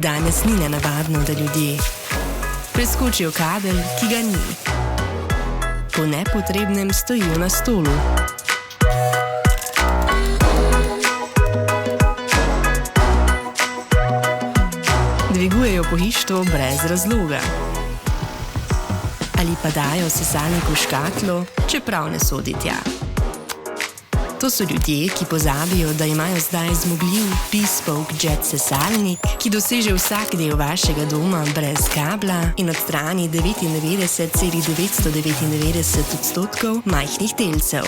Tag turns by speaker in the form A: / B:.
A: Danes ni nenavadno, da ljudje preskočijo kabel, ki ga ni. Po nepotrebnem stojijo na stolu. Dvigujejo pohištvo brez razloga. Ali pa dajo sesalnik v škatlo, čeprav ne sodi tja. To so ljudje, ki pozabijo, da imajo zdaj zmogljiv bespoke jet sesalnik, ki doseže vsak del vašega doma brez kabla in odstrani 99,999% majhnih delcev.